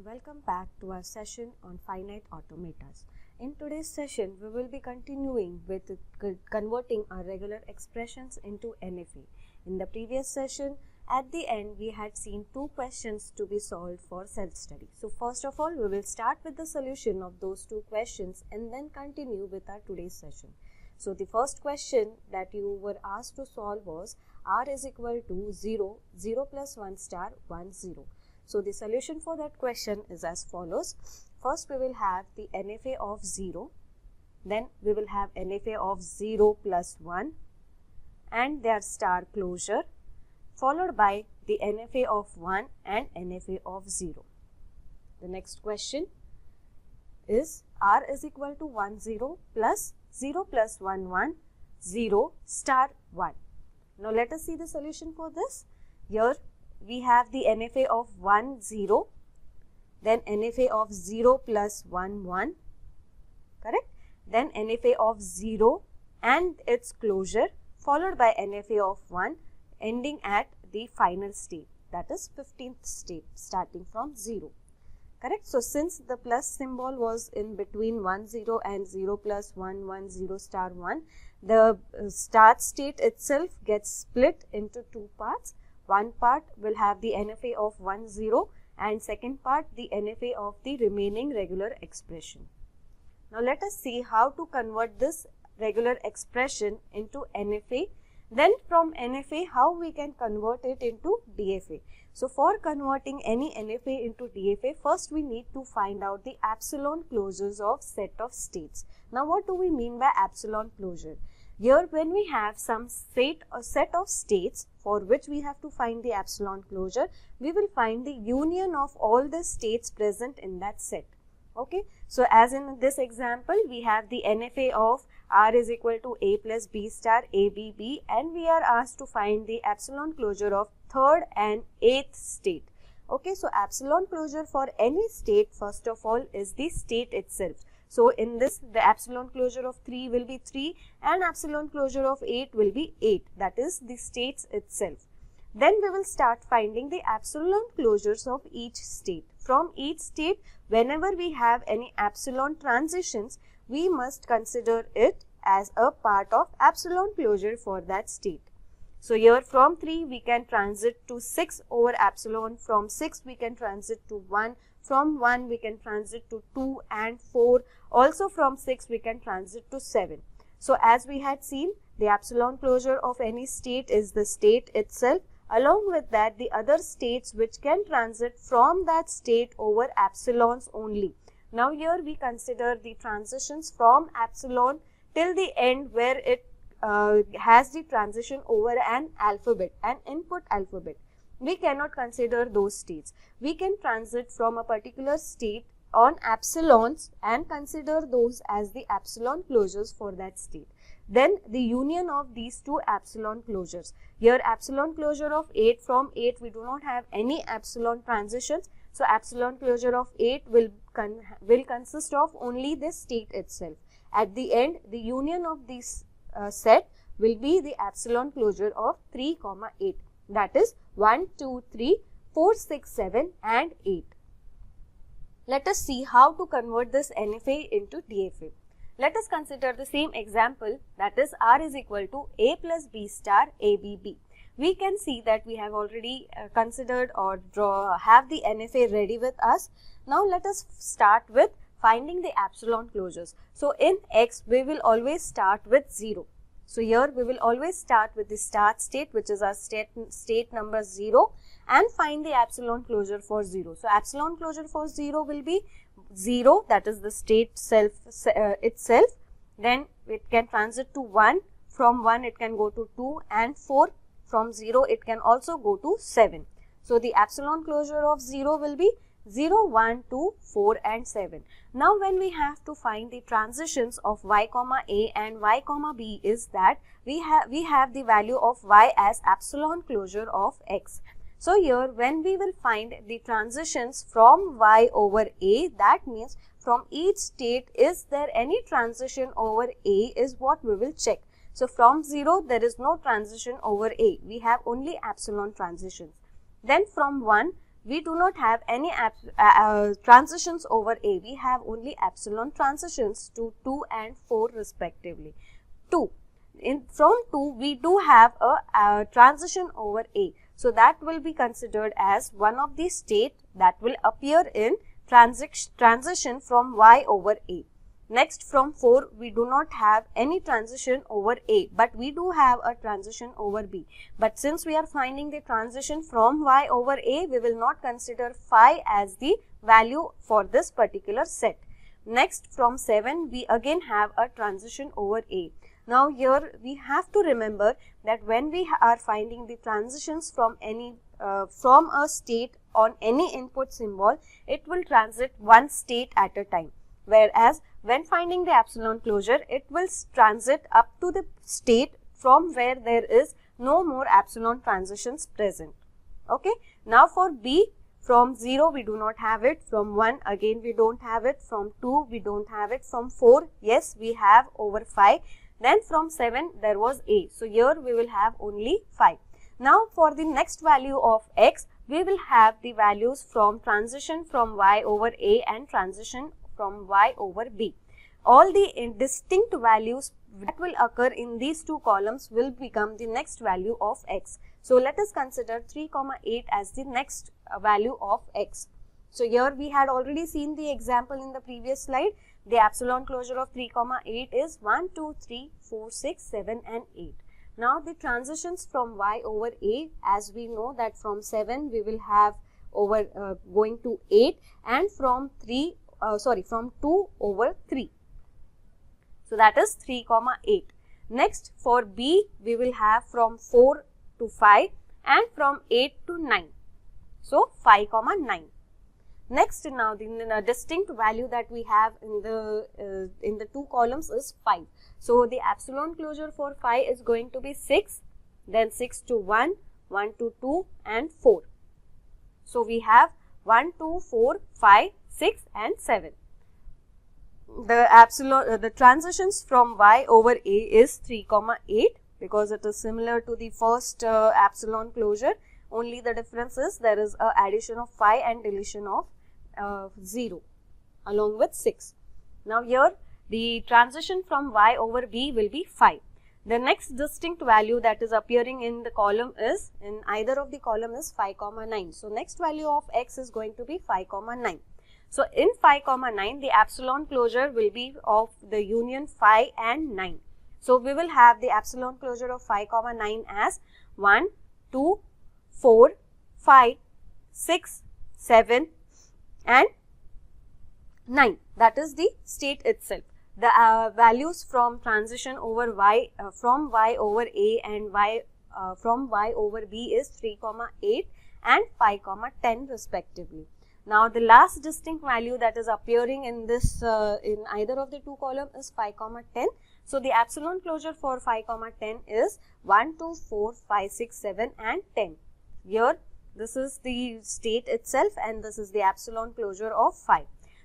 welcome back to our session on finite automatas. In today's session, we will be continuing with converting our regular expressions into NFA. In the previous session, at the end, we had seen two questions to be solved for self-study. So first of all, we will start with the solution of those two questions and then continue with our today's session. So the first question that you were asked to solve was r is equal to 0, 0 plus 1 star 1, 0. So the solution for that question is as follows. First we will have the NFA of 0, then we will have NFA of 0 plus 1 and their star closure, followed by the NFA of 1 and NFA of 0. The next question is r is equal to 1, 0 plus 0 plus 1, 1, 0 star 1. Now let us see the solution for this. Here we have the NFA of 1, 0, then NFA of 0 plus 1, 1, correct? Then NFA of 0 and its closure, followed by NFA of 1, ending at the final state, that is 15th state, starting from 0. Correct? So since the plus symbol was in between 1, 0 and 0 plus 1, 1, 0 star 1, the start state itself gets split into two parts. One part will have the NFA of 1, 0 and second part the NFA of the remaining regular expression. Now let us see how to convert this regular expression into NFA. Then from NFA, how we can convert it into DFA. So for converting any NFA into DFA, first we need to find out the epsilon closures of set of states. Now what do we mean by epsilon closure? Here when we have some set of states for which we have to find the epsilon closure, we will find the union of all the states present in that set. Okay, so as in this example, we have the NFA of r is equal to a plus b star a b b, and we are asked to find the epsilon closure of third and eighth state. Okay, so epsilon closure for any state first of all is the state itself. So in this, the epsilon closure of 3 will be 3 and epsilon closure of 8 will be 8, that is the states itself. Then we will start finding the epsilon closures of each state. From each state, whenever we have any epsilon transitions, we must consider it as a part of epsilon closure for that state. So here from 3 we can transit to 6 over epsilon, from 6 we can transit to 1, from 1 we can transit to 2 and 4, also from 6 we can transit to 7. So as we had seen, the epsilon closure of any state is the state itself. Along with that, the other states which can transit from that state over epsilons only. Now here we consider the transitions from epsilon till the end where it has the transition over an alphabet, an input alphabet. We cannot consider those states. We can transit from a particular state on epsilons and consider those as the epsilon closures for that state. Then the union of these two epsilon closures. Here epsilon closure of 8, from 8 we do not have any epsilon transitions. So epsilon closure of 8 will consist of only the state itself. At the end, the union of this set will be the epsilon closure of 3, 8. That is 1, 2, 3, 4, 6, 7 and 8. Let us see how to convert this NFA into DFA. Let us consider the same example, that is r is equal to a plus b star a b b. We can see that we have already considered or have the NFA ready with us. Now let us start with finding the epsilon closures. So in X we will always start with 0. So here we will always start with the start state, which is our state number 0, and find the epsilon closure for 0. So epsilon closure for 0 will be 0, that is the state itself. Then it can transit to 1, from 1 it can go to 2 and 4, from 0 it can also go to 7. So the epsilon closure of 0 will be 0, 1, 2, 4 and 7. Now when we have to find the transitions of y comma a and y comma b is that we have the value of y as epsilon closure of x. So here when we will find the transitions from y over a, that means from each state is there any transition over a is what we will check. So from 0 there is no transition over a, we have only epsilon transitions. Then from 1 we do not have any transitions over A. We have only epsilon transitions to 2 and 4 respectively. 2. From 2 we do have a transition over A. So that will be considered as one of the state that will appear in transition from Y over A. Next, from 4 we do not have any transition over A, but we do have a transition over B. But since we are finding the transition from Y over A, we will not consider phi as the value for this particular set. Next, from 7 we again have a transition over A. Now here we have to remember that when we are finding the transitions from from a state on any input symbol, it will transit one state at a time. Whereas when finding the epsilon closure, it will transit up to the state from where there is no more epsilon transitions present. Okay. Now for B, from 0 we do not have it, from 1 again we don't have it, from 2 we don't have it, from 4 yes we have over 5, then from 7 there was A. So here we will have only 5. Now for the next value of X, we will have the values from transition from Y over A and transition from Y over B. All the distinct values that will occur in these two columns will become the next value of X. So let us consider 3, 8 as the next value of X. So here we had already seen the example in the previous slide. The epsilon closure of 3, 8 is 1, 2, 3, 4, 6, 7 and 8. Now the transitions from Y over A, as we know that from 7 we will have over going to 8 and from 2 over 3. So that is 3, 8. Next for B we will have from 4 to 5 and from 8 to 9. So 5, 9. Next, now the distinct value that we have in the two columns is 5. So the epsilon closure for 5 is going to be 6, then 6 to 1, 1 to 2 and 4. So we have 1, 2, 4, 5, 6 and 7. The transitions from Y over A is 3, 8 because it is similar to the first epsilon closure. Only the difference is there is a addition of 5 and deletion of 0 along with 6. Now here the transition from Y over B will be 5. The next distinct value that is appearing in the column is, in either of the column is 5, 9. So next value of X is going to be 5, 9. So in 5, 9 the epsilon closure will be of the union 5 and 9. So we will have the epsilon closure of 5, 9 as 1, 2, 4, 5, 6, 7 and 9. That is the state itself. The values from transition over Y from Y over A and from Y over B is 3, 8 and 5, 10 respectively. Now the last distinct value that is appearing in this in either of the two columns is 5, 10. So the epsilon closure for 5, 10 is 1, 2, 4, 5, 6, 7 and 10. Here this is the state itself and this is the epsilon closure of 5.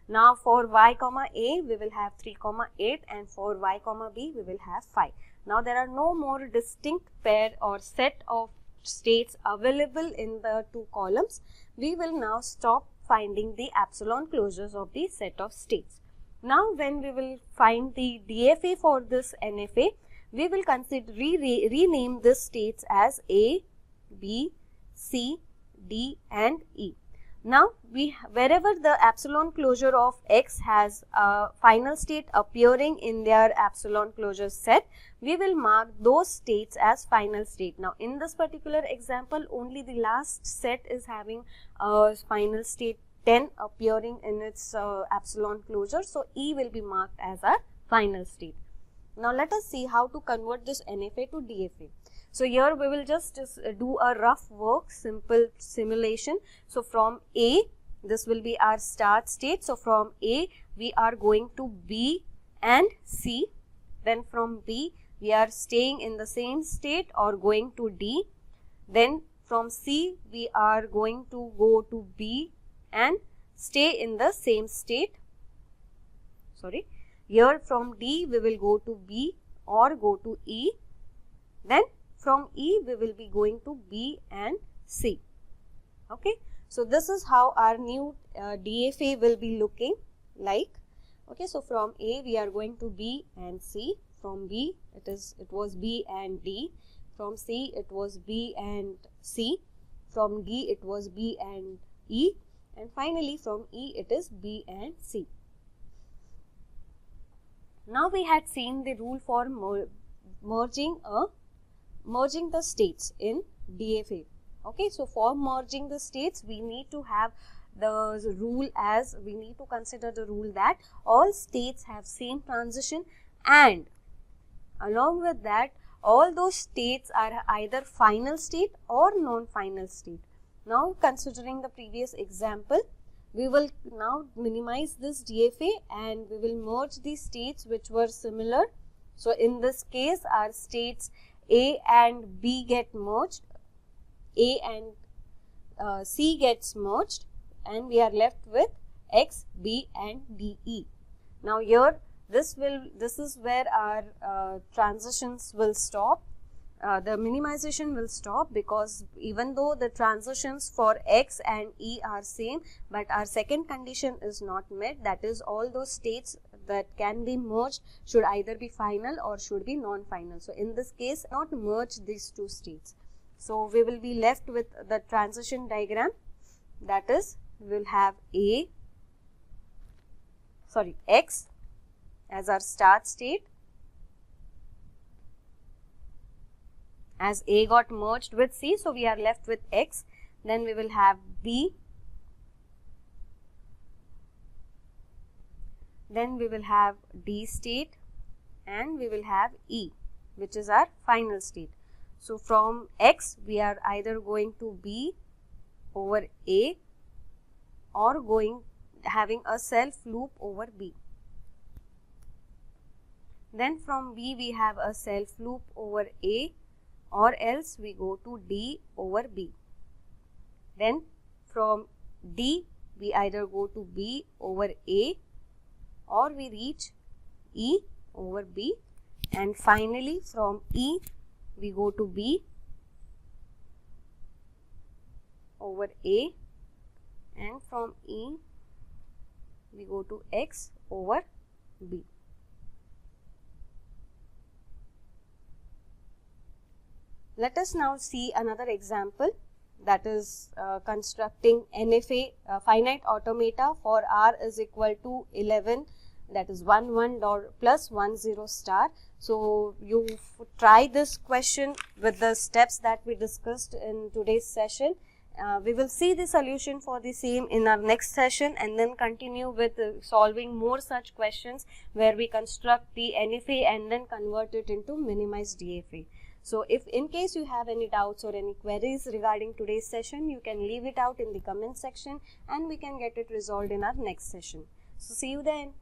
Now for Y, A we will have 3, 8 and for Y, B we will have 5. Now there are no more distinct pair or set of states available in the two columns. We will now stop finding the epsilon closures of the set of states. Now when we will find the DFA for this NFA, we will consider rename the states as A, B, C, D and E. Now wherever the epsilon closure of X has a final state appearing in their epsilon closure set, we will mark those states as final state. Now in this particular example, only the last set is having a final state 10 appearing in its epsilon closure. So E will be marked as a final state. Now let us see how to convert this NFA to DFA. So here we will just do a rough work, simple simulation. So from A, this will be our start state. So from A, we are going to B and C. Then from B, we are staying in the same state or going to D. Then from C, we are going to go to B and stay in the same state. Here from D, we will go to B or go to E. Then from E, we will be going to B and C. Okay. So this is how our new DFA will be looking like. Okay, so from A we are going to B and C. From B it was B and D. From C it was B and C. From D it was B and E. And finally from E it is B and C. Now we had seen the rule for merging the states in DFA. Okay, so for merging the states we need to have the rule as, we need to consider the rule that all states have same transition, and along with that all those states are either final state or non-final state. Now considering the previous example, we will now minimize this DFA and we will merge the states which were similar. So in this case our states A and B get merged, A and C gets merged, and we are left with X, B and DE. Now here this is where our transitions will stop. The minimization will stop, because even though the transitions for X and E are same, but our second condition is not met, that is all those states that can be merged should either be final or should be non-final. So in this case not merge these two states. So we will be left with the transition diagram, that is we will have X as our start state, as A got merged with C, so we are left with X. Then we will have B, then we will have D state, and we will have E, which is our final state. So from X we are either going to B over A or having a self loop over B. Then from B we have a self loop over A, or else we go to D over B. Then from D we either go to B over A or we reach E over B, and finally from E we go to B over A, and from E we go to X over B. Let us now see another example, that is constructing NFA finite automata for R is equal to 11, that is 1 1 plus 1 0 star. So you try this question with the steps that we discussed in today's session. We will see the solution for the same in our next session, and then continue with solving more such questions where we construct the NFA and then convert it into minimized DFA. So if in case you have any doubts or any queries regarding today's session, you can leave it out in the comment section and we can get it resolved in our next session. So see you then.